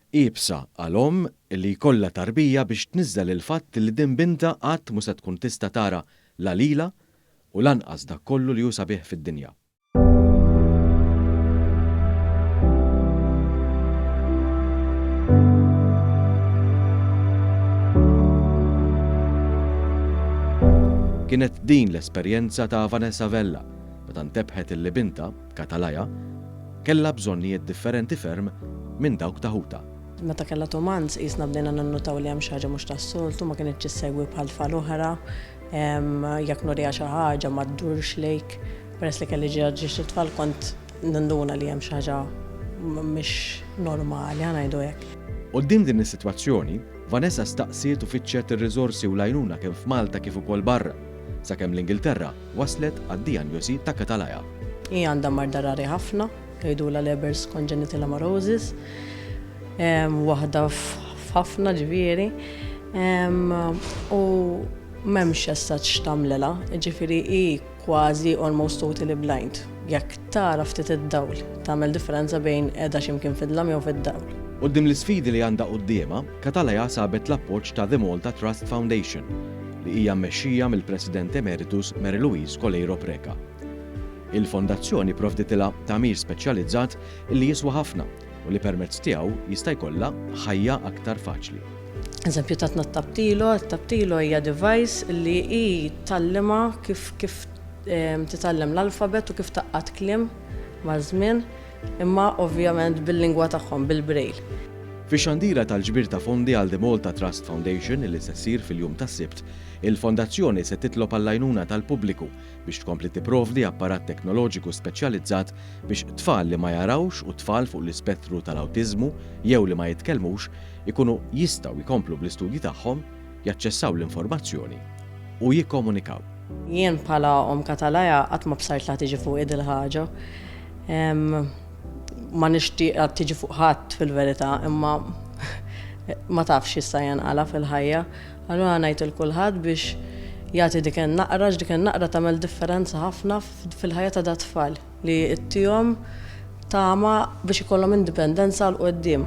Ibsa għal-om li jkollha tarbija biex tniżżel il-fatt li din binta qatt mhux se tkun tista' tara la lila u lanqas dak kollu li hu sabiħ fid-dinja. Kienet din l-esperjenza ta' Vanessa Vella meta ntebħet illi binta, Katalaja, kellha bżonnijiet differenti ferm minn dawk ta' Ħuta. Meta kellha Tomans qisna bdejna nannutaw li hemm xi ħaġa mhux tas-soltu, ma kienitx issegwi bħal tfal oħra, jekk nurija xi ħaġa ma ddurx lejk, peress li kelli ġieġ it-tfal kont ninduna li hemm xi ħaġa mhix normali ngħidu hekk. Quddiem din is-sitwazzjoni, Vanessa staqsiet u fitxet ir-riżorsi u l-għajnuna kemm f'Malta kif ukoll barra, sakemm l-Ingilterra waslet għad-dijanjosi ta' Katalaja. Hija għandha marda rari ħafna, jgħidula Leber's congenital amaurosis, waħda f'ħafna ġifieri, u m'hemmx essaġġ tagħmlilha, ġifieri hi kważi almost totally blind. Jekk tara ftit id-dawl, tagħmel differenza bejn qiegħda x'imkien fid-dlam jew fid-dawl. Quddiem l-isfidi li għandha qudiemha, Katalaja sabet l-appoġġ ta' The Malta Trust Foundation li hija mmexxija mill-President Emeritus Mary Louise Colleiro Preca. Il-fondazzjoni provditilha tagħmir speċjalizzat li jiswa ħafna u li permezz tiegħu jista' jkollha ħajja aktar faċli. Eżempju tatna t-tabtilo hija device li hi tallima kif titallem l-alfabet u kif taqqat kliem ma' żmien, imma ovvjament bil-lingwa tagħhom bil-Braille. Fix-xandira tal-ġbir ta' fondi għal The Malta Trust Foundation li se ssir fil-jum tas-Sibt, il-fondazzjoni se titlob għall-għajnuna tal-pubbliku biex tkompli tipprovdi apparat teknoloġiku speċjalizzat biex tfal li ma jarawx u tfal fuq l-ispettru tal-awtiżmu jew li ma jitkellmux ikunu jistgħu jkomplu bl-istudji tagħhom, jaċċessaw l-informazzjoni u jikkomunikaw. Jien bħala Katalaja qatt ma bsart la tiġi fuq id il-ħaġa. Ma nixtieq tiġi fuq ħadd fil-verità, imma ma tafx issa janqala fil-ħajja. Allura ngħid il kulħadd biex jagħti dik in-naqra tagħmel differenza ħafna fil-ħajja ta' dat tfal li ttihom tama biex ikollhom indipendenza l qudiem.